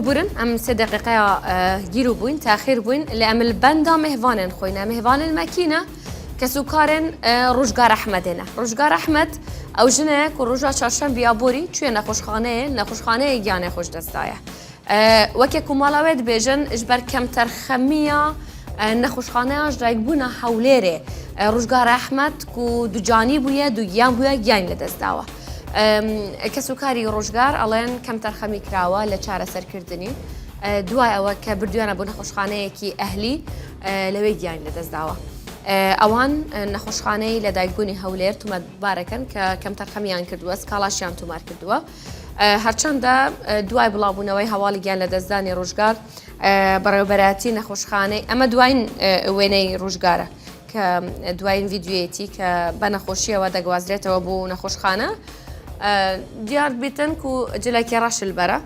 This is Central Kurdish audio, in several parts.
سبورن ام 3 دقيقة جيرو بوين تأخير بوين اللي ام البندا مهفانن خوينا مهفان الماكينة كسوكارن روجگار احمدنا روجگار احمد او جنك وروجا چارشن بیابوری چوی نخوشخانه یانه خوش دستایه وکی کمالوید بیجن اجبر کم ترخمیه نخوشخانه اش دایگبونا حولره روجگار احمد کو دو جانی بویه دو یان بویه گین لدست داوه کسوکاری روجگار الان کم ترخمی کراوه لچاره سرکردنی دوای او که بردیانه بو نخوشخانه کی اهلی لوی گین لدست داوه اوان نخوشخانه لدایگبونی حولر تو مبارکن که کم ترخمیان کردوه سکالاشیان تو مار کردوه هرچند دوای بلابونەوەی هەواڵی گیان لە دەستدانی ڕۆژگار بەڕێوەبەرەتی نەخۆشخانەی ئەمە دوایین وێنەی ڕۆژگارە کە دوایین ڤیددیوێتی کە بە نەخۆشیەوە دەگوازرێتەوە بۆ نەخۆشخانە دیار بیتن و جلەکی ڕەشل بەرە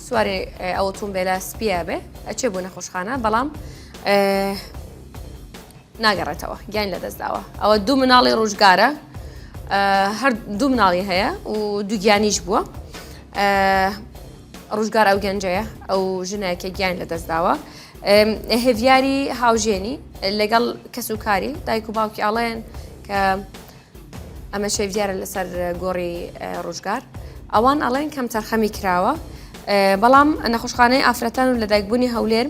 سواری ئەوتۆمبیلە سپیە بێ ئەچێ بۆ نەخۆشخانە بەڵام ناگەڕێتەوە گیان لە دەستداوە ئەوە دوو مناڵی ڕۆژگارە هەر دوو مناڵی هەیە و دوو گیانیش بووە ڕۆژگار ئەو گەنجەیە ئەو ژنەیەکە گیان لە دەستداوە هێڤیاری هاوژێنی لەگەڵ کەسوکاری دایک و باوکی ئاڵێن کە ئەمە شێڤیارە لەسەر گۆڕی ڕۆژگار ئەوان ئەڵێن کەم تەرخەمی کراوە بەڵام نەخۆشخانەی ئافرەتان و لە دایکبوونی هەولێر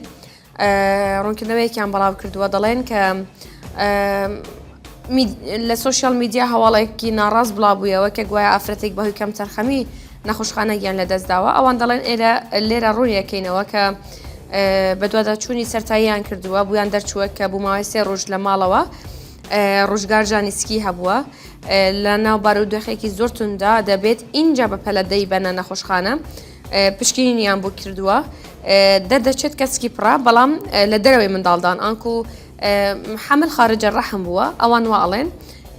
ڕوونکردنەوەیەکیان بەڵاو کردووە دەڵێن کە لە سوشیال میدیا هەواڵێکی ناڕاست بڵاوبوویەوە کە گوایە ئافرەتێک بەهۆی کەم تەرخەمی نەخۆشخانە گیان لە دەستداوە ئەوان دەڵێن لێرە ڕوونیەکەینەوە کە بە دوواداچوونی سەرتاییان کردووە بویان دەرچووە کە بوو ماوەی 3 ڕۆژ لە ماڵەوە ڕۆژگار جانیسکی هەبووە لە ناو بارودۆخێکی زۆر توندا دەبێت اینجا بە پەلەدەی بەنە نەخۆشخانە پشکنینیان بۆ کردووە دەردەچێت کەسکی پڕا بەڵام لە دەرەوەی منداڵدان ئانکو حمل خارج الرحم بووە ئەوان واڵێن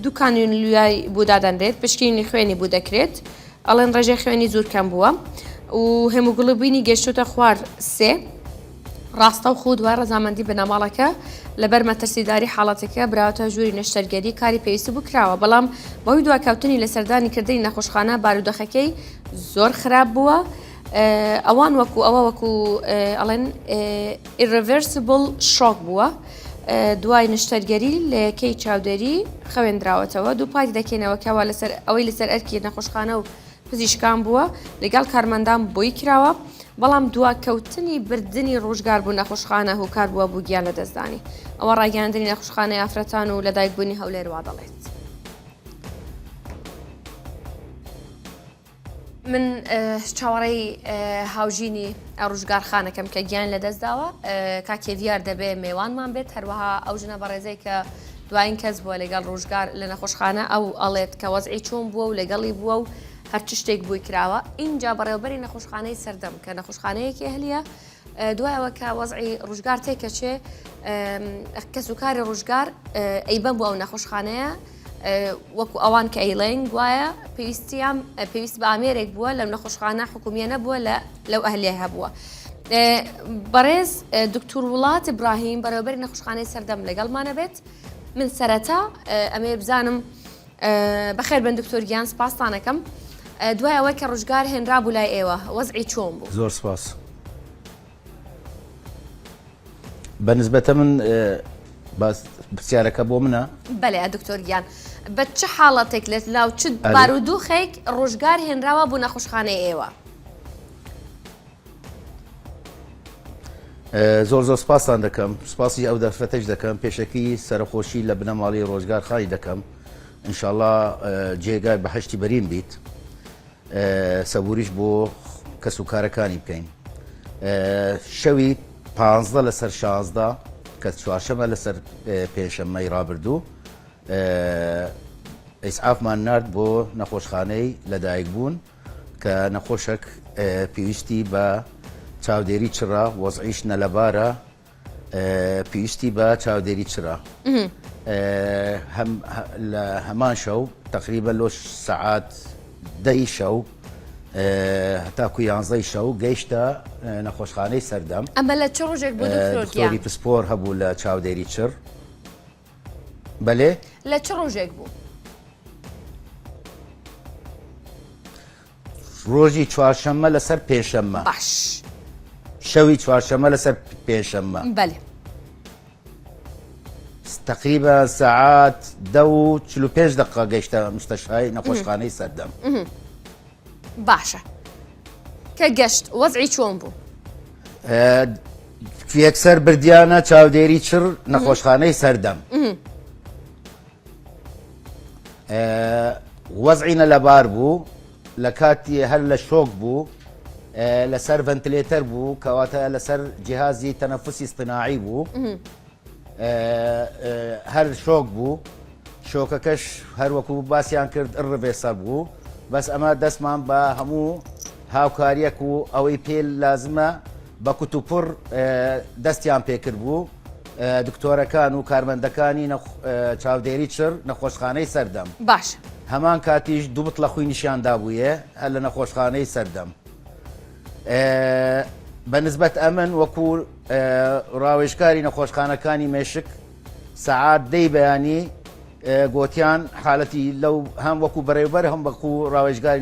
دوو کانیۆنلوای بوو دادەنرێت پشکنینی خوێنی بوو دەکرێت ئەڵێن ڕێژەی خوێنی زۆر کەم بووە و هێموگڵۆبینی گەشتوتە خوار 3 ڕاستە و خود وای ڕەزامەندی بنەماڵەکە لەبەر مەترسیداری حاڵەتەکە براوەتە ژووری نەشتەرگەری کاری پێویستی بوو کراوە بەڵام بەهۆی دواکەوتنی لە سەردانی کردنی نەخۆشخانە بارودۆخەکەی زۆر خراپ بووە ئەوان وەکو ئەڵێن irreversible shock بووە دوای نشتەرگەری لە یەکەی چاودێری خەوێندراوەتەوە دوو پای دەکەینەوە کەوا لەسەر ئەوەی لەسەر ئەرکی نەخۆشخانە و پزیشکان بووە لەگەڵ کارمەندان بۆی کراوە بەڵام دواکەوتنی بردننی ڕۆژگار بوو نەخۆشخانە هۆکار بووە بوو گیان لە دەستدانی ئەوە ڕاگەاندنی نەخۆشخانەی ئافرەتان و لە دایکبوونی هەولێر وا دەڵێت من چاوەڕێی هاوژینی ڕۆژگارخانەکەم کە گیان لە دەستداوە کاکێڤیار دەبێ میێوانمان بێت هەروەها ئەو ژنە بەڕێزەی کە دوایین کەس بووە لەگەڵ ڕۆژگار لە نەخۆشخانە ئەو ئەڵێت کە وەزعی چۆن بووە و لەگەڵی بووە و هەرچ شتێک بووی کراوە اینجا بەڕێوەبەری نەخۆشخانەی سەردەم کە نەخۆشخانەیەکی ئەهلیە دوایەوە کە وەزعی ڕۆژگار تێکەچێ کەسوکاری ڕۆژگار ئەیبەن بووە ئەو نەخۆشخانەیە وەکو ئەوان کە ئەیڵێن گوایە پێویست بە ئامێرێک بووە لەم نەخۆشخانە حکومیە نەبووە لەو ئەهلیە هەبووە بەڕێز دکتور وڵات ئیبراهیم بەڕێوەبەری نەخۆشخانەی سەردەم لەگەڵمانە بێت من سەرەتا ئەمێ بزانم بەخێر بن دکتۆر گیان سپاستانەکەم دوای ئەوەی کە ڕۆژگار هێنرا بوو لای ئێوە وەزعی چۆن بوو زۆر سپاس بەنسبەتە من پرسیارەکە بۆ منە بەڵێ دکتۆر گیان بە چه حاڵەتێک لێت لاو چ بارودۆخێک ڕۆژگار هێنراوە بوو نەخۆشخانەی ئێوە زۆر سپاسان دەکەم سپاسی ئەو دەفرەتەش دەکەم پێشەکی سەرخۆشی لە بنەماڵی ڕۆژگار خای دەکەم ئینشاءڵڵا جێگای بەهەشتی بەرین بیت سەبوریش بۆ کەسوکارەکانی بکەین شەوی 15 لەسەر 16 کە چوارشەمە لەسەر پێنجشەممەی ڕابردوو ئیسعافمان نرد بۆ نەخۆشخانەی لەدایک بوون کە نەخۆشک پێویستی بە چاودێری چرا وەزعیش نەلەبارە پێویستی بە چاودێری چرا لە هەمان شەو تقریبا لۆ سەعات 10 شەو هەتاکو 11 شەو گەیشتە نەخۆشخانەی سەردەم ئەمە لە چ ڕۆژێک بوو دکتۆری پسپۆر هەبوو لە چاودێری چر بەلێ لە چ ڕۆژێک بوو ڕۆژی چوارشەممە لەسەر پێنجشەممە باش شەوی چوارشەممە لەسەر پێنجشەممە بەێ تقریبا ساعات 45 دقه گەیشتە مستەشفای نەخۆشخانەی سەردەم باشە کە گەشت وەزعی چۆن بوو یەکسەر بردیانە چاودێری چڕ نەخۆشخانەی سەردەم وەزعینە لەبار بوو لە کاتی هەر لە شۆک بوو لەسەر ڤەنتلێتەر بوو کەواتە لەسەر جیهازی تەنەفوسی اصطناعی بوو هەر شۆک بوو شۆکەکەش هەروەکو باسییان کرد ڕڤێسە بوو بەس ئەمە دەستمان بە هەموو هاوکاریەک و ئەوەی پێ لازمە بە کوتوپڕ دەستیان پێکرد بوو دکتۆرەکان و کارمەندەکانی چاودێری چڕ نەخۆشخانەی سەردەم باش هەمان کاتیش دوو بتڵە خۆی نیشاندا بوویە هەر لە نەخۆشخانەی سەردەم بەنسبەت ئەمن وەکو ڕاوێژکاری نەخۆشخانەکانی مێشک سەعات دەی بەیانی گۆتیان حالەتی لەو هەم وەکو بەڕێوبەر هەم وەکو ڕاوێژگاری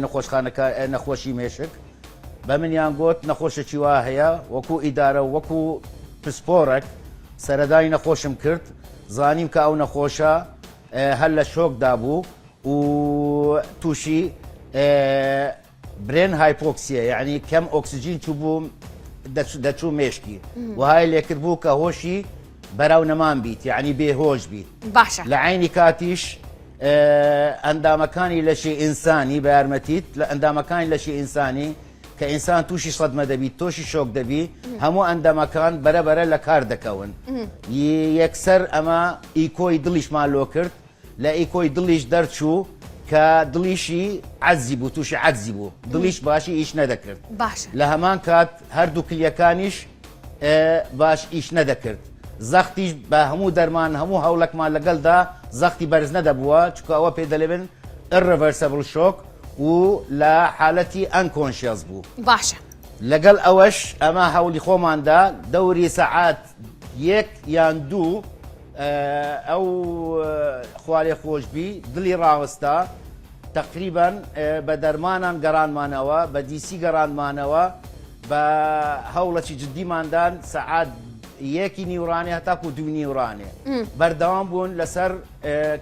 نەخۆشی مێشک بە منیان گوت نەخۆشێکی وا هەیە وەکو ئیدارە وەکو پسپۆرێک سەرەدای نەخۆشم کرد زانیم کە ئەو نەخۆشە هەر لە شۆکدا بوو و تووشی برێن هایپۆکسیە یعنی کەم ئۆکسسیژین چوو بوو دەچوو مێشکی وهای لێکرد بوو کە هۆشی بەراو نەمان بیت یعنی بێهۆش بیت باشە لە عینی کاتیش ئەندامەکانی لەشی ئینسانی بە یارمەتیت لە ئەندامەکانی لەشی ئینسانی کە ئینسان تووشی سەدمە دەبیت تۆشی شۆک دەبی هەموو ئەندامەکان بەرەبەرە لە کار دەکەون یەکسەر ئەمە ئیکۆی دڵیشمان لۆ کرد لە ئیکۆی دڵیش دەرچوو کە دڵیشی عەزی بوو تووشی عەزی بوو دڵیش باشی ئیش نەدەکرد باشە لە هەمان کات هەردوو کلیەکانیش باش ئیش نەدەکرد زەختیش بە هەموو دەرمان هەموو هەوڵێکمان لەگەڵدا زەختی بەرز نەدەبووە چکە ئەوە پێ دەڵێن irreversible shock و لە حالەتی ئەنکۆنشیەس بوو باشە لەگەڵ ئەوەش ئەمە هەولی خۆماندا دەوری سەعات یەک یان دوو ئەو خوارێ خۆشببی دڵی ڕاوەستا تقریبان بە دەرمانان گەڕانمانەوە بە دیسی گەڕانمانەوە بە هەوڵەکی جددیماندان سەعات یەکی نیورانێ هەتاکو دوو نیورانێ بەردەوام بوون لەسەر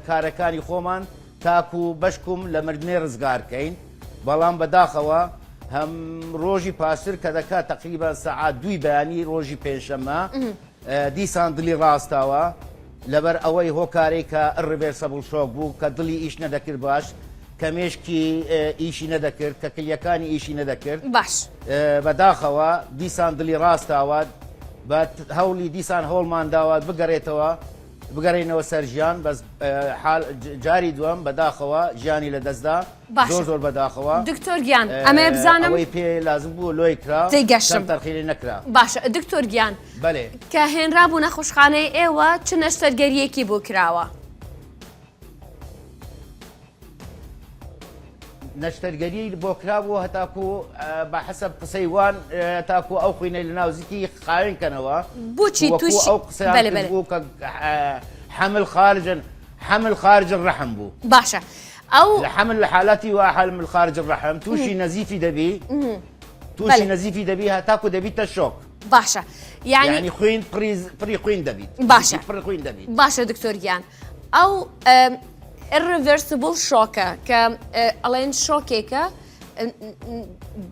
کارەکانی خۆمان تاکو بەشکم لە مردنێ ڕزگارکەین بەڵام بەداخەوە هەم ڕۆژی پاشتر کە دەکات تقریبان سەعات دوی بەیانی ڕۆژی پێنجشەممە دیسان دڵی ڕاستاوە لەبەر ئەوەی هۆکارێک کە irreversible shock بوو کە دڵی ئیش نەدەکرد باش کە مێشکی ئیشی نەدەکرد کە کلیەکانی ئیشی نەدەکرد باش بەداخەوە دیسان دڵی ڕاستاوە بە هەوڵی دیسان هەوڵمان داوات بگەڕێنەوە سەر ژیان بەس جاری دووەم بەداخەوە ژیانی لە دەستدا زۆر زۆر بەداخەوە دکتۆر گیان ئەمێ بزانم ئەوەی پێ لازم بوو لۆی کرا تێگەشتم تەرخیری نەکرا باشە دکتۆر گیان بەڵێ کە هێنرابوو نەخۆشخانەی ئێوە چ نەشتەرگەریەکی بۆ کراوە نەشتەرگەری بۆ کرابوو هەتاکو بە حەسەب قسەی وان تاکو ئەو خوێنەی لە ناوزیکی خاوێنکەنەوە بۆچی تووشی ئەو قسەیان بوو کە حمل خارج الرحم بوو باشە ئەو حمل لە حالاتی وا حمل خارج الرحم تووشی نەزیفی دەبی تووشی نەزیفی دەبی هەتاکو دەبیتە شۆک باشە یعنی خوێن پڕی خوێن دەبیت باشە پڕی خوێن دەبیت باشە دکتۆر گیان ئەو irreversible شۆکە کە ئەڵێن شۆکێکە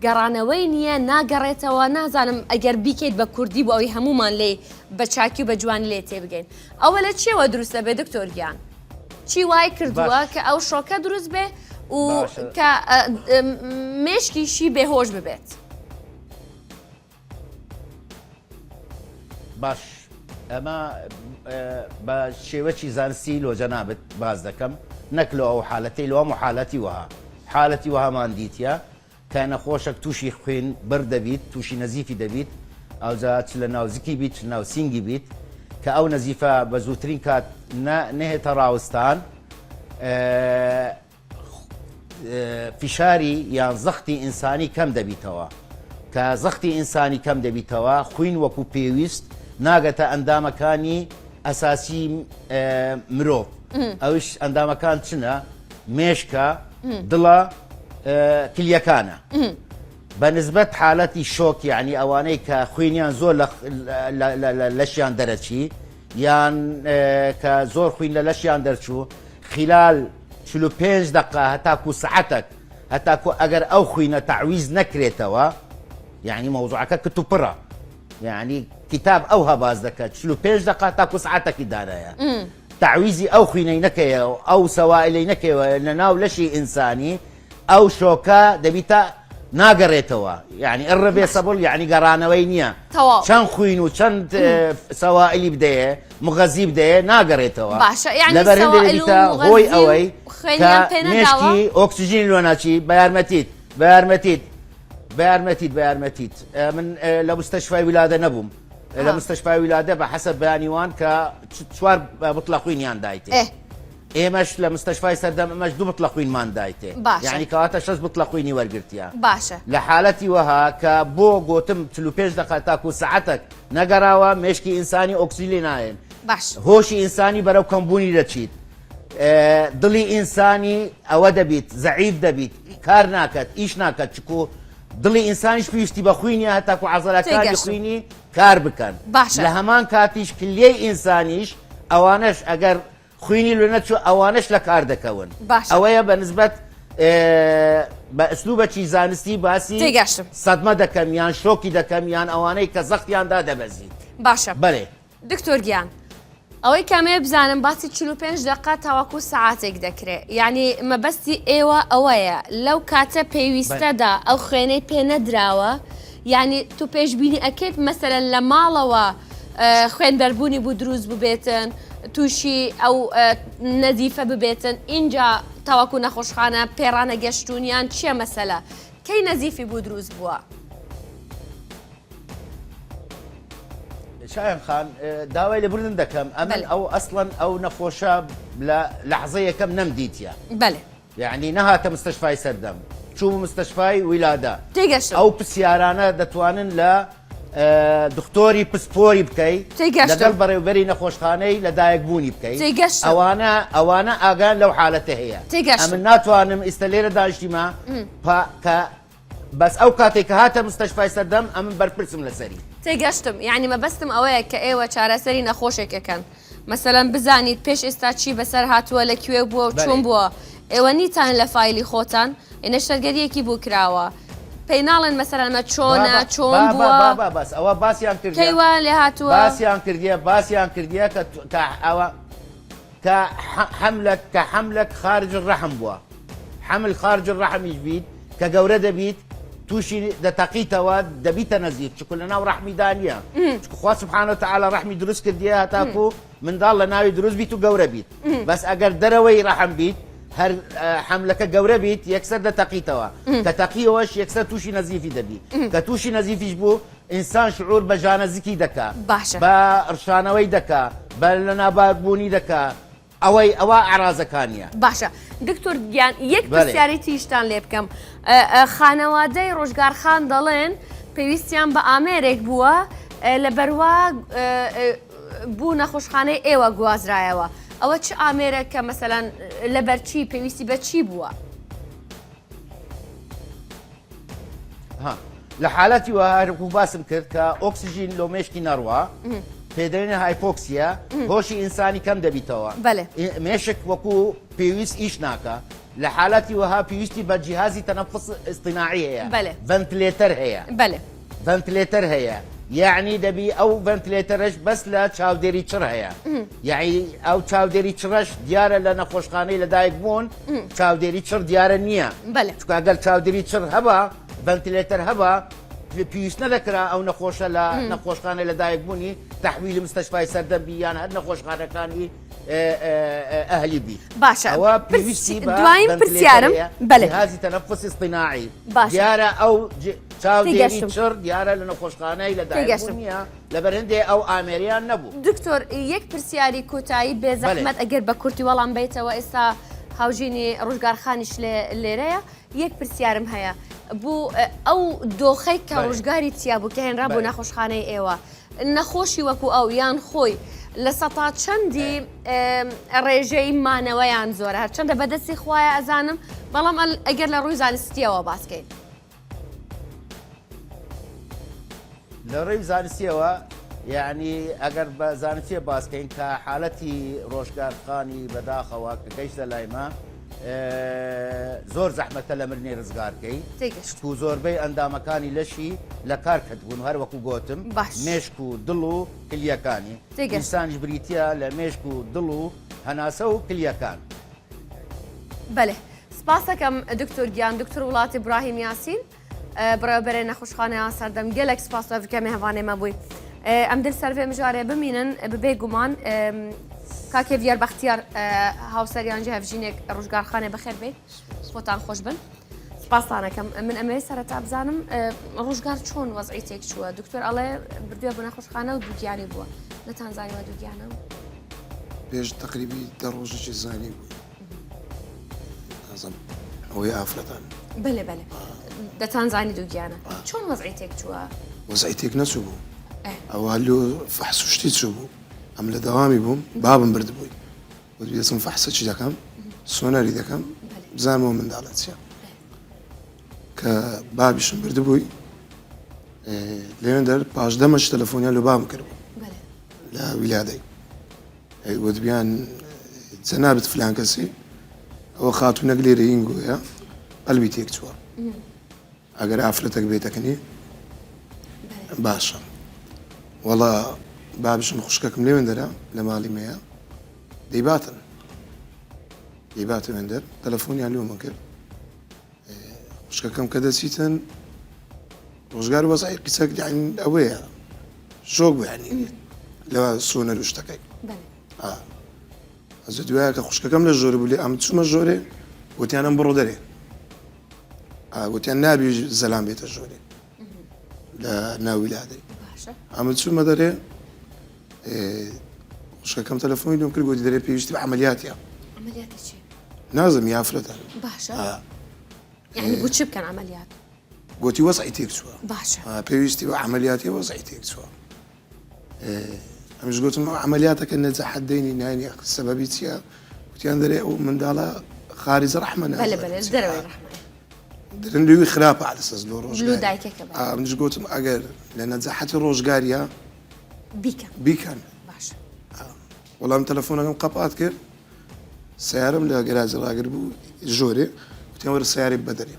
گەڕانەوەی نییە ناگەڕێتەوە نازانم ئەگەر بیکەیت بە کوردی بۆ ئەوی هەمومان لێ بە چاکی و بە جوانی لێ تێبگەین ئەوە لە چێوە دروستە بێ دکتۆر گیان چی وای کردووە کە ئەو شۆکە دروست بێ و کە مێشکیشی بێهۆش ببێت باش ئەمە بە شێوەی زانستی لۆجە نابێت باز دەکەم نەکلۆ ئەو حالەتی لەوە حالەتی وها حالەتی وهامان دیتە کە نەخۆشێک تووشی خوێن بەر دەبیت تووشی نەزیفی دەبیت ئەوجا چ لە ناوزیکی بیت چ ناو سینگی بیت کە ئەو نەزیفە بە زووترین کات نەهێتە ڕاوستان فشاری یان زەختی ئینسانی کەم دەبیتەوە کە زەختی ئینسانی کەم دەبیتەوە خوین وەکو پێویست ناگەتە ئەندامەکانی ئەساسی مرۆڤ ئەوش ئەندامەکان چنە مێشکە دڵە کلیەکانە بەنسبەت حالەتی شۆک یعنی ئەوانەی کە خوێنیان زۆر لەشیان دەرەچی یان کە زۆر خوین لە لەشیان دەرچوو خلال 45 دقه هەتاکو سعەتێک هەتاکو ئەگەر ئەو خوینە تعویز نەکرێتەوە یعنی مەوزوعەکە کت و پڕە یعنی کتاب ئەو هەباز دەکات 45 دقه تاکو سعەتێکی دانایە تعویزی ئەو خوینەی نەکەیەوە ئەو سەوائلەی نەکەوە لە ناو لەشی ئینسانی ئەو شۆکە دەبیتە ناگەڕێتەوە یعنی ئەڕەبێ سەبڵ یعنی گەڕانەوەی نییە چەند خوین و چەند سەوائلی بدەیە مغەزی بدەیە ناگەڕێتەوە لەبەر هەندێکیتە هۆی ئەوەی کە مێشکی ئۆکسیژین لۆ ناچی بە یارمەتیت من لە مستەشفای ویلادە نەبووم لە مستەشفای ویلادە بە حەسەب بەیانیوان کە 4 بوتڵە خوینیان دایتێ ئێمەش لە مستەشفای سەردەم ئەمەش 2 بوتڵە خوینمان دایتێ یعنی کەواتە 6 بوتڵە خوینی وەرگرتیە باشە لە حالەتی وەها کە بۆ گۆتم 45 دقه تاکو سعەتێک نەگەڕاوە مێشکی ئینسانی ئۆکسیلی نایەن هۆشی ئینسانی بەرەو کەمبوونی دەچیت دڵی ئینسانی ئەوە دەبیت زەعیف دەبیت کار ناکات ئیش ناکات چکو دڵی ئینسانیش پێویستی بە خوینیە هەتاکو عەزەلەکانی خوینی کار بکەن لە هەمان کاتیش کلیەی ئینسانیش ئەوانش ئەگەر خوینی لێ نەچوو ئەوانش لە کار دەکەون ئەوەیە بەنسبەت بە ئەسلوبەکی زانستی باسی سەدمە دەکەم یان شۆکی دەکەم یان ئەوانەی کە زەختیاندا دەبەزی باشە بەڵێ دکتۆر گیان ئەوەی کامەیە بزانم باسی 45 دقه تاواکو سعاتێک دەکرێت یعنی مەبەستی ئێوە ئەوەیە لەو کاتە پێویستەدا ئەو خوێنەی پێ نەدراوە یعنی تو پێشبینی ئەکەیت مەسەرەن لە ماڵەوە خوێندەربوونی بوو دروست ببێتن تووشی ئەو نەزیفە ببێتن اینجا تاواکو نەخۆشخانە پێڕانە گەشتونیان چییە مەسەلە کەی نەزیفی بوو دروست بووە شایان خان داوای لێبوردن دەکەم ئەمن ئەو ئەسڵەن ئەو نەخۆشە لە لەحزە یەکەم نەمدیتە بەڵێ یعنی نەهاتە مستەشفای سەردەم چوو مستەشفای ویلادە تێگەشتم ئەو پرسیارانە دەتوانن لە دکتۆری پسپۆری بکەیت لەگەڵ بەڕێوەبەری نەخۆشخانەی لەدایکبوونی بکەیت ئەوانە ئاگان لەو حالەتە هەیە ئەمن ناتوانم ئێستا لێرە داشتیمە کە بەس ئەو کاتێک کە هاتە مستەشفای سەردەم ئەمن بەرپرسم لەسەری تێگەشتم یعنی مەبەستم ئەوەیە کە ئێوە چارەسەری نەخۆشێکەکەن مەسەلەن بزانیت پێش ئێستا چی بەسەر هاتووە لەکوێ بووە و چۆن بووە ئێوە نیتان لە فایلی خۆتان ئێنە شەرگەریەکی بوو کراوە پێی ناڵێن مەسەرانمە چۆنە چۆن بووە بەس ئەوە باسییان کەیوە لێ هاتووە باسییان کردیە کە حەملك خارج الرحم بووە حمل خارج الرحمیش بیت کە گەورە دەبیت تووشی دەتەقیتەوە دەبیتە نەزیف چکو لە ناو ڕەحمیدا نییە خوا سبحانه وتعالى ڕەحمی دروست کردیە هەتاکو منداڵ لە ناوی دروست بیت و گەورە بیت بەس ئەگەر دەرەوەی ڕەحم بیت هەر حملەکە گەورە بیت یەکسەر دەتەقیتەوە کە تەقیەوەش یەکسەر تووشی نەزیفی دەبی کە تووشی نەزیفیش بوو ئینسان شعور بە ژانەزیکی دەکا بە ڕشانەوەی دەکا بە لە ناباکبوونی دەکا ئەوە ئەعرازەکانیە باشە دکتۆر گیان یەک پرسیاری تیشتان لێ بکەم خانەوادەی ڕۆژگارخان دەڵێن پێویستیان بە ئامێرێک بووە لە بەروا بوو نەخۆشخانەی ئێوە گوازرایەوە ئەوە چ ئامێرە کە مەسەلەن لەبەرچی پێویستی بە چی بووە لە حالەتی وەهارکو باسم کرد کە ئۆکسیژین لۆ مێشکی نەڕوا پێدەێنە هایپۆکسیە هۆشی ئینسانی کەم دەبیتەوە مێشک وەکو پێویست ئیش ناکە لە حالەتی وەها پێویستی بە جیهازی تەنەفس ئیصطیناعی هەیە ڤەنتلێتەر هەیە یعنی دەبی ئەو ڤەنتلێتەرش بەس لە چاودێری چڕ هەیە یعنی ئەو چاودێری چڕەش دیارە لە نەخۆشخانەی لەدایک بوون چاودێری چڕ دیارە نییە چکە ئەگەر چاودێری چڕ هەبە ڤەنتلێتەر هەبە پێویست نەدەکرا ئەو نەخۆشە لە نەخۆشخانە لەدایک بوونی تەحویلی مستەشفای سەردەمی یان هەر نەخۆشخانەکانی ئەهلی بی باشە ئەوە پێویستی دوایم پرسیارم جهازی تەنەفس اصطیناعی دیارە ئەو چاودێری چڕ دیارە لە نەخۆشخانەی لەدایک بوونیە لەبەر هەندێ ئەو ئامێریان نەبوو دکتۆر یەک پرسیاری کۆتایی بێزەحمەت ئەگەر بە کورتی وەڵام بیتەوە ئێستا هاوژینی ڕۆژگارخانیش لێرەیە یەک پرسیارم هەیە بوو ئەو دۆخەی کە ڕۆژگاری چیا بوو کە هێنرا بۆ نەخۆشخانەی ئێوە نەخۆشی وەکو ئەو یان خۆی لە سەتا چەندی ڕێژەی مانەوەیان زۆرە هەر چەندە بەدەستی خوایە ئەزانم بەڵام ئەگەر لە ڕووی زانستیەوە باسکەین لە ڕێی زانستیەوە یعنی ئەگەر بە زانستی باسکەین کە حالەتی ڕۆژگارخانی بەداخەوە کە گەیشتە لایمە زۆر زەحمەتە لە مرنی ڕزگارکەی تێگەشت و زۆربەی ئەندامەکانی لەشی لە کار کەتبوون هەر وەکو گوتم مێشک و دڵ و کلیەکانی ئینسانیش بریتە لە مێشک و دڵ و هەناسە و کلیەکان بەێ سپاس دەکەم دکتۆر گیان دکتۆر وڵاتی براهیم یاسین بەڕێوەبەرێ نەخۆشخانەیە سەردەم گەلێک سپاس دەکەم هەوانێمە بووی ئەم دل سەرێ مژارێ بمینن ببێ گومان کاکێ ڤیار بەختیار هاوسەریانجی هەفژینێک ڕۆژگارخانێ بەخێر بێت خۆتان خۆش بن سپاسانەکەم من ئەمەوێ سەرەتا بزانم ڕۆژگار چۆن وەزعی تێک چووە دکتۆر ئەڵێ بردووە بۆ نەخۆشخانە و دووگیانی بووە نەتان زانیوە دووگیانە پێش تقریبی دە ڕۆژێکی زانی بووی ئەوەی ئافرەتان بەێ بەێ دەتان زانی دووگیانە چۆن وەزعی تێک چووە وەزعی تێک نەچوو بوو ئەوە هەلو فەحس و شتی چوو بوو ئەم لە دەوامی بووم بابم بردبووی دەچم فەحسە چی دەکەم سۆنەری دەکەم بزانەوە منداڵە چیە کە بابیشم بردبووی لێوێن دەر پاشدەمەش تەلەفۆنیان لە بام کردبوو لە ویلادەی وتبیان جەنابەت فلان کەسی ئەوە خاتوونەک لێرە هینگۆیە قەلبی تێک چووە ئەگەر ئافرەتێک بێتەکەنی باشە وەڵا بابشم خوشکەکەم لێوێن دەرە لە ماڵی مەیە دەیباتە وێندەر تەلەفۆنیان لێومە کرد خوشکەکەم کە دەچیتن ڕۆژگار وەزعی قسەک ئەوەیە شۆک بوویانی لەوە سۆنەر و شتەکەی ئەزە دوایە کە خوشکەکەم لە ژۆرە بوو لێ ئەم چوومە ژۆرێ وتیانم بڕۆ دەرێ وتیان نابی زەلام بێتە ژۆرێ لە ناویلادەی ئەمە چوومە دەرێ خوشکەکەم تەلەفۆنی لێم کرد گوتی دەرێ پێویستی بە عەمەلیاتیە نازم یافرەتە باشە یعنی بۆ چی بکەن عەمەلیات گوتی وەزعی تێک چووە باشە پێویستی بە عەمەلیاتی وەزعی تێک چووە ئەمش گوتم عەمەلیاتەکە نەجەحەت دەینی نانی سەبەبی چییە وتیان دەرێ ئەو منداڵە خارجە ڕەحمە دەرن لێوی خراپە عەلەسەس لۆ ڕۆژگار منش گوتم ئەگەر لە نەجەحەتی ڕۆژگاریە بیکەن وەڵام تەلەفۆنەکەم قەپات کرد سیارم لە گەراجە ڕاگر بوو ژۆرێ وتیان وەرە سیارێ بەدەرێ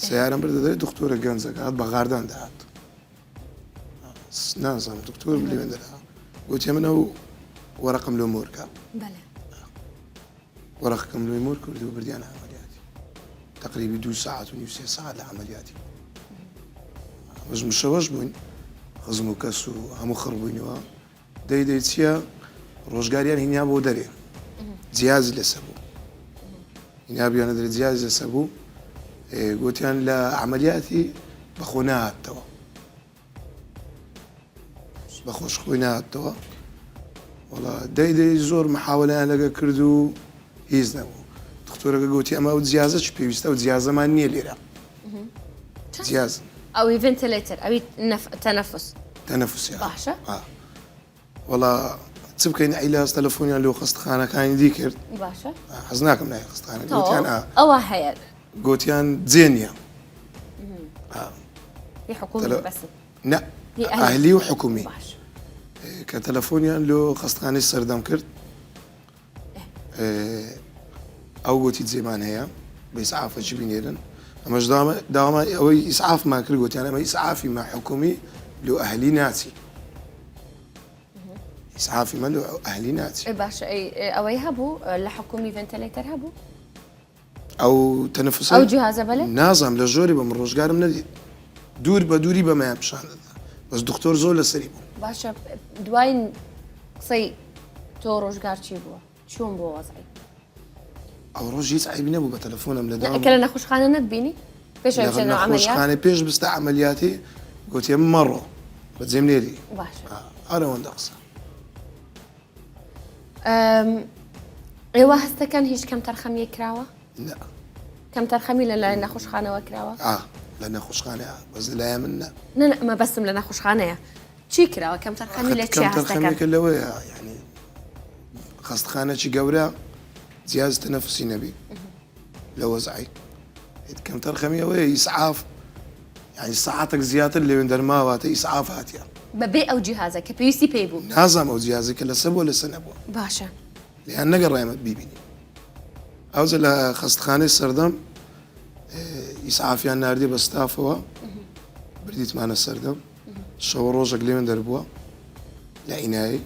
سیارم بردە دەرێ دکتۆرە گەنجەکە هات بە غاردان دەهات نازانم دکتۆر لێوێن دەرا گوتی من ئەو وەرەقم لۆ مۆرکە وەرەقەکەم لۆی مۆر کردی و بردیانە عەمەلیاتی تقریبی 2 ساعت و 3 ساعت لە عەمەلیاتی بەس مشەوەش بووین خزم و کەس و هەموو خڕ بووینەوە دەی چییە ڕۆژگاریان هینیا بۆ دەرێ جیازی لەسەر بوو هینابیانە دەرێ جیازی لەسەر بوو گوتیان لە عەمەلیاتی بەخۆ نهاتەوە بە خۆشخۆی نهاتەوە وەڵا دەی زۆر محاوەلەیان لەگە کرد و هیچ نەبوو دکتۆرەکە گوتی ئەمە ئەو جیازە چ پێویستە و جیازەمان نییە لێرە جیاز ئەوی ڤنتیلێتر ئەوی تەنەفس باشە وەڵا چ بکەین عیلاج تەلەفۆنیان لەو خستخانەکانی دی کرد باشە حەز ناکەم لای خستخانە گوتیان ئەوە هەیە گوتیان جێ نییە نه ئەهلی و حکومی کە تەلەفۆنیان لۆ خستخانەی سەردەم کرد ئەو گوتی جێمان هەیە بە ئیسعافەکی بینێرن ئەمەش داوامە ئەوەی ئیسعافمان کرد گوتیان ئەمە ئیسعافی ما حکومی لۆ ئەهلی ناچی ئیسعافی من لۆ ئەهلی ناچی باشە ئەوەی هەبوو لە حکومی ڤنتیلێتەر هەبوو ئەو تەنەفوس ئەو جیهازە بەڵێ نازانم لە ژۆری بە من ڕۆژگارم نەدیت دوور بە دووری بەمەیان پیشان دەدا بەس دکتۆر زۆر لەسەری بوو باشە دوای قسەی تۆ ڕۆژگار چی بووە چۆن بۆ وەزعی ئەو ڕۆژ هیچ عیبی نەبوو بە تەلەفۆنم لە کە لە نەخۆشخانە نەتبینی پێش نەخۆشخانەی پێش بستە عەمەلیاتی گوتیە مەڕۆ بەجێم لێری باشە ئەرەوەندە قسە ئێوە هەستەکەن هیچ کەم تەرخەمیە کراوە نه کەم تەرخەمی لە لای نەخۆشخانەوە کراوە لە نەخۆشخانەیە بەس لایە من نه ئەمە بەستم لە نەخۆشخانەیە چی کراوە کەم تەرخەمی لە چی كم هەست ترخمي دەکەن كله يعني خاصة خانة شي جورا جهاز تنفسي نبي لو وزعي كم ترخمي ويا إسعاف يعني ساعتك زيادة اللي من درماوات إسعافات يعني بەبێ ئەو جیهازە کە پێویستی پێی بوو نازم أو جهازك إلا سبوا ولا سنة بوا باشە لأن نقر رأيمت بيبيني أوزل خاصة خانة السردم إسعاف يعني ناردي بستافوا برديت معنا السردم شوروجك اللي من دربوا لعناية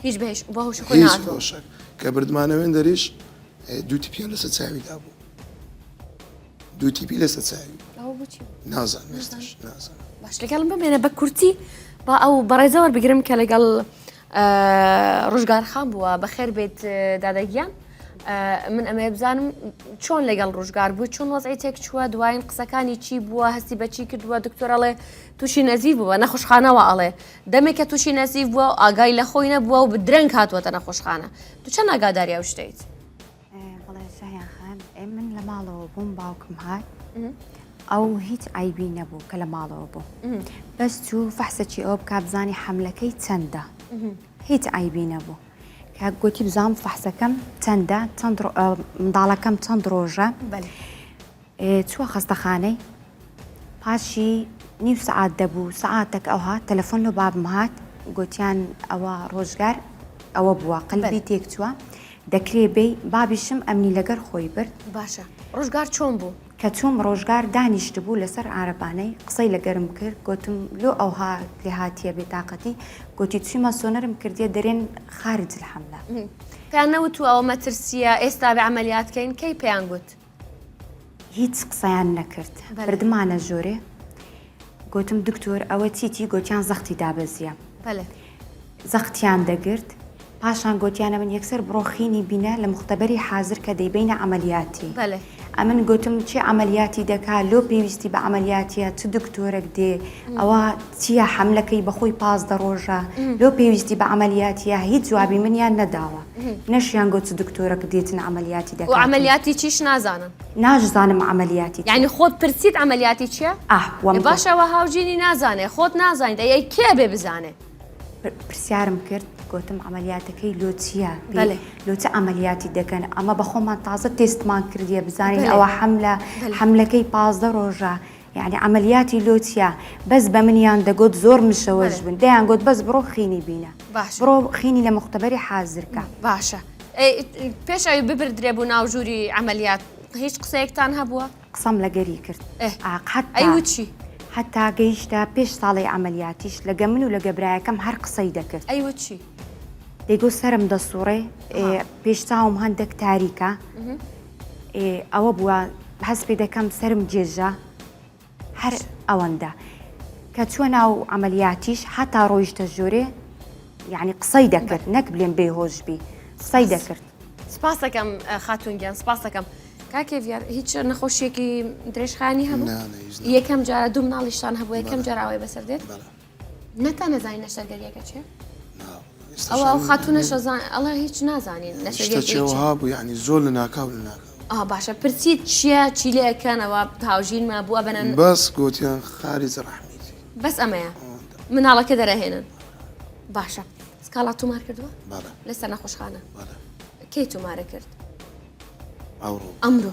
هیچ بەهێش بۆ هەوش خۆی هیچ نهاتوە بۆشک کە بردمانەوێن دەریش دوو تیپیان لەسەر چاویدا بوو دوو تیپی لەسەر چاوی ئەو بچی نازان مێستش نازان باش لەگەڵم بمێنە بە کورتی با ئەو بەڕێزەوە بگرم کە لەگەڵ ڕۆژگارخان بووە بەخێر بێت دادەگیان من ئەمە بزانم چۆن لەگەڵ ڕۆژگار بوو چۆن وەزعی تێک چووە دوایین قسەکانی چی بووە هەستی بەچی کردووە دکتۆر ئەڵێ تووشی نەزیف بووە نەخۆشخانەوە ئەڵێ دەمێک کە تووشی نەزیف بووە ئاگای لە خۆی نەبووە و بدرەنگ هاتووەتە نەخۆشخانە تو چەند ئاگاداری ئەو شتیت بەڵێ شایان خان من لە ماڵەوە بووم باوکم هات ئەو هیچ ئایبی نەبوو کە لە ماڵەوە بوو بەس چوو فەحسەکی ئەو بکە بزانی حملەکەی چەندە هیچ ئایبی نەبوو کە گوتی بزانم فەحسەکەم چەندە منداڵەکەم چەند ڕۆژە چووە خەستەخانەی پاشی نیو سعات دەبوو سعاتێک ئەو هات تەلەفۆن لە بابم هات گوتیان ئەوە ڕۆژگار ئەوە بووە قەلبی تێک چووە دەکرێ بێ بابیشم ئەمنی لەگەر خۆی برد باشە ڕۆژگار چۆن بوو کە چووم ڕۆژگار دانیشت بوو لەسەر ئارەبانەی قسەی لەگەرم کرد گوتم لۆ ئەوها لێ هاتیە بێتاقەتی گوتی چیمە سۆنەرم کردیە دەرێن خارج الحەملە پێیان نەوت و ئەوە مەترسیە ئێستا بێ عەمەلیاتکەین کەی پێیان گوت هیچ قسەیان نەکرد بردمانە ژۆرێ گوتم دکتۆر ئەوە چیتی گوتیان زەختی دابەزیە بەڵێ زەختیان دەگرت پاشان گوتیانە من یەکسەر بڕۆخینی بینە لە مختبەری حازر کە دەیبینە عملیاتی بەڵێ ئەمن گوتم چی عملیاتی دەکا لۆ پێویستی بە عملیاتیە چ دکتۆرێک دێ ئەوە چییە حملەکەی بەخۆی 15 ڕۆژە لۆ پێویستی بە عملیاتیە هیچ جوابی منیان نەداوە نەشیان گوت دکتۆرەك دێتن عملیاتی دەکات و عملیاتی چیش نازانن ناژزانم عملیاتی یعنی خۆت پرسیت عملیاتی چییە؟ باشەوە هاوژینی نازانێ خۆت نازانیت ئەی کێ بێ بزانێ پرسیارم کرد گوتم عملیاتەکەی لۆ چییە لۆ چه عملیاتی دەکەن ئەمە بە خۆمان تازە تێستمان کردیە بزانین ئەوە حملەکەی 15 ڕۆژە یعنی عملیاتی لۆ چییە بەس بە منیان دەگوت زۆر مشەوەش بن دەیان گوت بەس بڕۆ خینی بینە بڕۆ خینی لە مختبەری حازرکە باشە پێش ئەوی ببردرێ بوو ناوژووری عملیات هیچ قسەیەکتان هەبووە؟ قسەم لەگەری کرد ئەیوچی حتا گەیشتە پێش ساڵی عملیاتیش لەگە من و لەگە برایەکەم هەر قسەی دەکرد ئەیوچی دەیگو سرم دەسوڕێ پێش چاوم هەندێک تاریکە ئەوە بووە هەست پێ دەکەم سرم جێژە هەر ئەوەندە کە چووە ناو عملیاتیش هەتا ڕۆیشتە ژۆرێ یعنی قسەی دەکرد نەک بلێن بێهۆشبی قسەی دەکرد سپاس دەکەم خاتونگیان سپاس دەکەم کاکێڤیار هیچ نەخۆشیەکی درێژخانی هەبوو یەکەم جارە دوو مناڵیشتان هەبوو یەکەم جاراوەی بەسەر دێت نەتا نەزانین نەشتەرگەریەکە چێ ئەو خاتونەشە ئەڵە هیچ نازانین نەشتەچێوەها بوو یعنی زۆر لە ناکاو لە ناکاو باشە پرسیت چییە چی لێەکەنەوە هاوژینمە بووە بنەن بەس گوتیان خارج ڕەحمیتی بەس ئەمەیە مناڵەکە دەرەهێنن باشە سکاڵا تومار کردووە لەسەر نەخۆشخانە کەی تومارە کرد ئەمڕۆ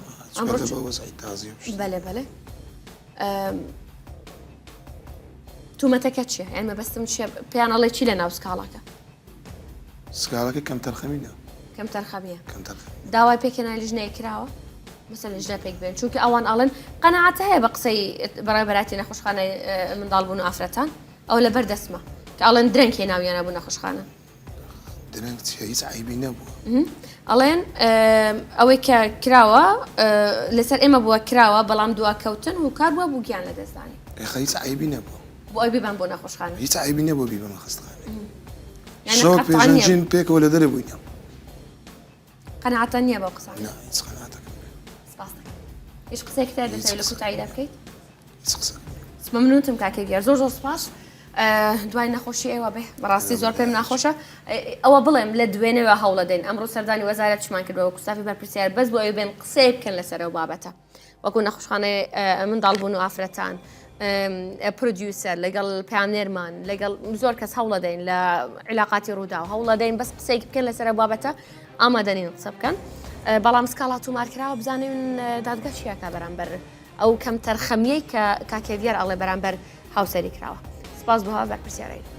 بەلێ بەلێ تومەتەکە چییە ئەمە بەستم چیە پێیانەڵێ چی لە ناو سکاڵەکە سکاڵەکە کەم تەرخەمینە کەم تەرخەمیە داوای پێکێنای لیژنەیە کراوە مثل لیژنە پێک بێن چونکە ئەوان ئاڵێن قەنەعاتە هەیە بە قسەی بەڕێبەراتی نەخۆشخانەی منداڵبوون و ئافرەتان ئەو لە بەردەسمە کە ئاڵێن درەنگ هێناویانە بوو نەخۆشخانە درەنگ هیچ عیبی نەبووە ئەڵێن ئەوەی کە کراوە لەسەر ئێمە بووە کراوە بەڵام دوا کەوتن و کار بووە بوو گیان لە دەستدانی هیچ عیبی نەبووە بۆ ئەوی ببان بۆ نەخۆشخانە هیچ عیبی نەبوو بیبەمە خەستەخانە شۆ پێژەنجین پێکەوە لە دەرە بووینە قەنەعاتە نییە بەو قسە هیچ قەنەعاتەکەم هیچ قسێک تر دەتەوێت لە کوتاییدا بکەیت هیچ قسە مەمنونتم کاکێڤیار زۆر زۆر سپاس دوای نەخۆشی ئێوە بێ بەڕاستی زۆر پێم ناخۆشە ئەوە بڵێم لە دوێنەوە هەوڵە دەین ئەمڕۆ سەردانی وەزارەت چمان کردەوە کوستافی بەرپرسیار بەس بۆ ئەوی بێن قسەی بکەن لەسەرەوە بابەتە وەکو نەخۆشخانەی منداڵبوون و ئافرەتان پرۆدیوسەر لەگەڵ پیانێرمان لەگەڵ زۆر کەس هەوڵە دەین لە علااقاتی ڕوودا و هەوڵە دەین بەس قسەی بکەن لەسەر بابەتە ئامادەنین قسە بکەن بەڵام سکاڵات و مارکراوە بزانین دادگا چیاکە بەرامبەر ئەو کەم تەرخەمیەی کە کاکێڤێر ئەڵێ بەرامبەر هاوسەری کراوە. سپاس بۆ بەرپرسیارەی.